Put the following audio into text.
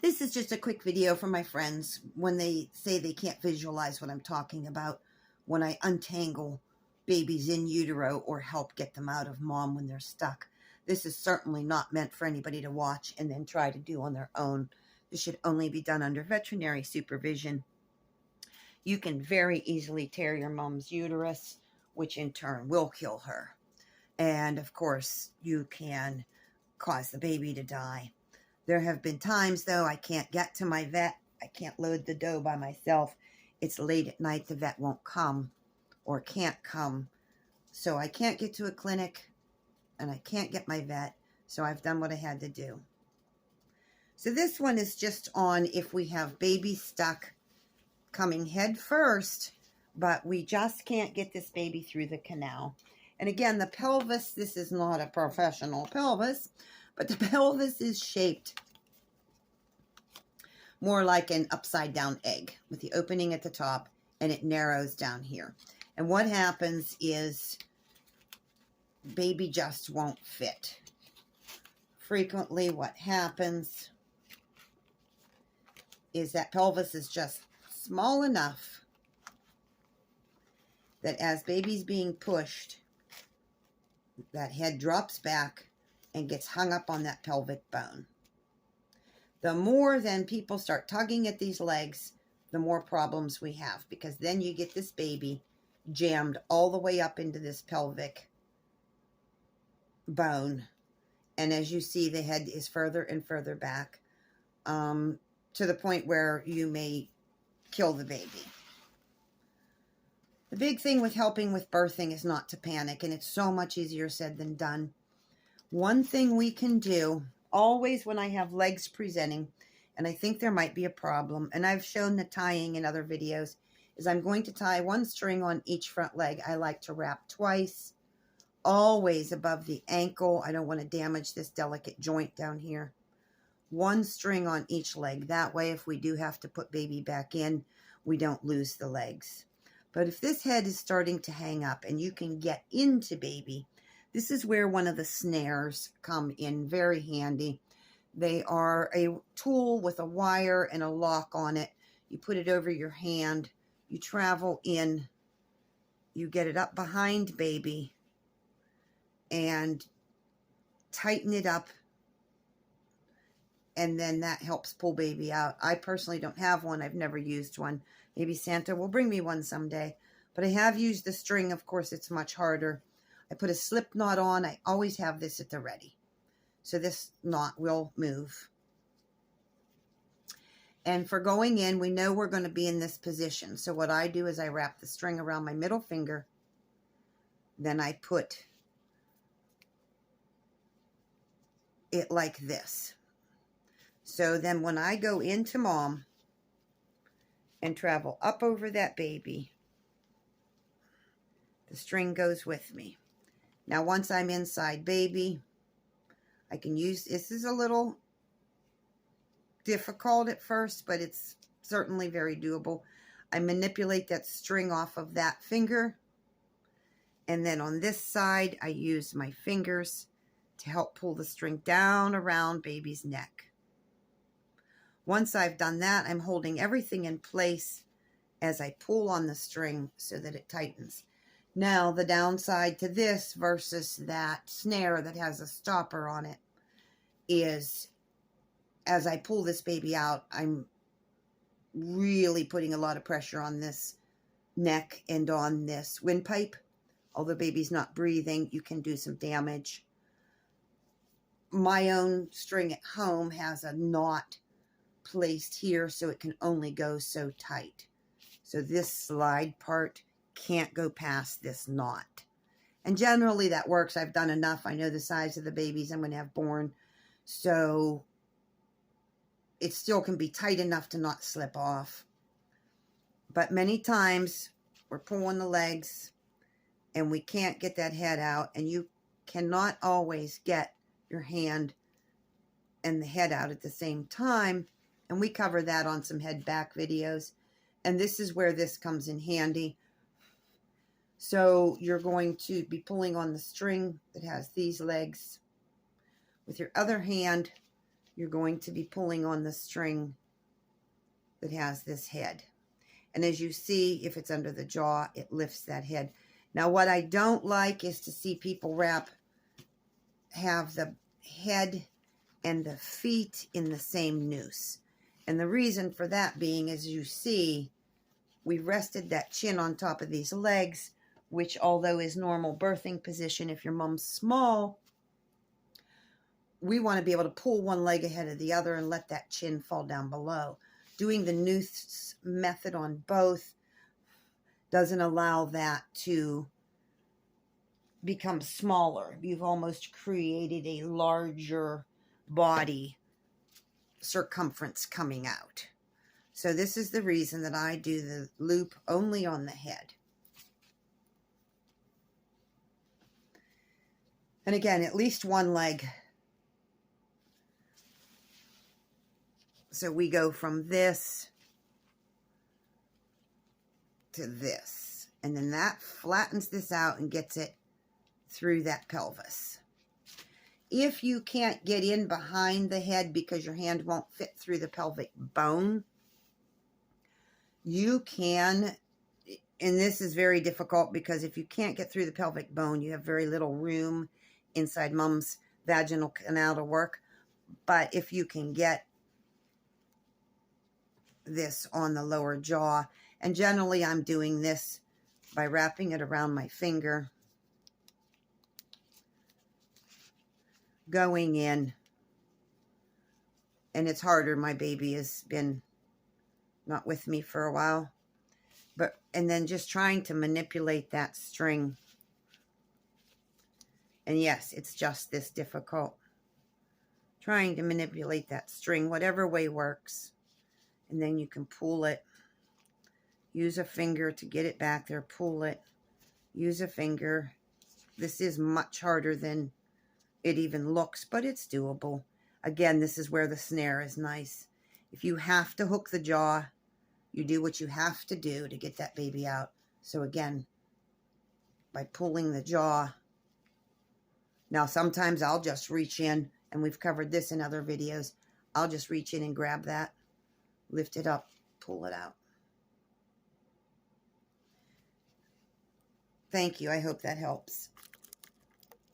This is just a quick video for my friends when they say they can't visualize what I'm talking about when I untangle babies in utero or help get them out of mom when they're stuck. This is certainly not meant for anybody to watch and then try to do on their own. This should only be done under veterinary supervision. You can very easily tear your mom's uterus, which in turn will kill her. And of course, you can cause the baby to die. There have been times, though, I can't get to my vet. I can't load the dough by myself. It's late at night. The vet won't come or can't come. So I can't get to a clinic and I can't get my vet. So I've done what I had to do. So this one is just on if we have baby stuck coming head first, but we just can't get this baby through the canal. And again, the pelvis, this is not a professional pelvis, but the pelvis is shaped more like an upside down egg with the opening at the top, and it narrows down here. And what happens is baby just won't fit. Frequently what happens is that pelvis is just small enough that as baby's being pushed, that head drops back and gets hung up on that pelvic bone. The more then people start tugging at these legs, the more problems we have, because then you get this baby jammed all the way up into this pelvic bone. And as you see, the head is further and further back to the point where you may kill the baby. The big thing with helping with birthing is not to panic, and it's so much easier said than done. One thing we can do, always when I have legs presenting, and I think there might be a problem, and I've shown the tying in other videos, is I'm going to tie one string on each front leg. I like to wrap twice, always above the ankle. I don't want to damage this delicate joint down here. One string on each leg. That way, if we do have to put baby back in, we don't lose the legs. But if this head is starting to hang up and you can get into baby, this is where one of the snares come in very handy. They are a tool with a wire and a lock on it. You put it over your hand, you travel in, you get it up behind baby and tighten it up, and then that helps pull baby out. I personally don't have one. I've never used one. Maybe Santa will bring me one someday. But I have used the string. Of course, it's much harder. I put a slip knot on. I always have this at the ready. So this knot will move. And for going in, we know we're going to be in this position. So what I do is I wrap the string around my middle finger. Then I put it like this. So then when I go into mom and travel up over that baby, the string goes with me. Now once I'm inside baby, I can use, this is a little difficult at first, but it's certainly very doable. I manipulate that string off of that finger, and then on this side I use my fingers to help pull the string down around baby's neck. Once I've done that, I'm holding everything in place as I pull on the string so that it tightens. Now, the downside to this versus that snare that has a stopper on it is as I pull this baby out, I'm really putting a lot of pressure on this neck and on this windpipe. Although baby's not breathing, you can do some damage. My own string at home has a knot placed here, so it can only go so tight. So this slide part can't go past this knot. And generally that works. I've done enough. I know the size of the babies I'm going to have born. So it still can be tight enough to not slip off. But many times we're pulling the legs and we can't get that head out, and you cannot always get your hand and the head out at the same time. And we cover that on some head back videos. And this is where this comes in handy. So you're going to be pulling on the string that has these legs. With your other hand, you're going to be pulling on the string that has this head. And as you see, if it's under the jaw, it lifts that head. Now, what I don't like is to see people have the head and the feet in the same noose. And the reason for that being, as you see, we rested that chin on top of these legs, which although is normal birthing position, if your mom's small, we want to be able to pull one leg ahead of the other and let that chin fall down below. Doing the noose method on both doesn't allow that to become smaller. You've almost created a larger body circumference coming out. So this is the reason that I do the loop only on the head. And again, at least one leg. So we go from this to this. And then that flattens this out and gets it through that pelvis. If you can't get in behind the head because your hand won't fit through the pelvic bone, you can, and this is very difficult because if you can't get through the pelvic bone, you have very little room inside mom's vaginal canal to work. But if you can get this on the lower jaw, and generally I'm doing this by wrapping it around my finger, going in, and it's harder. My baby has been not with me for a while, and then just trying to manipulate that string. And yes, it's just this difficult. Trying to manipulate that string, whatever way works. And then you can pull it. Use a finger to get it back there. Pull it. Use a finger. This is much harder than it even looks, but it's doable. Again, this is where the snare is nice. If you have to hook the jaw, you do what you have to do to get that baby out. So again, by pulling the jaw. Now, sometimes I'll just reach in, and we've covered this in other videos. I'll just reach in and grab that, lift it up, pull it out. Thank you. I hope that helps.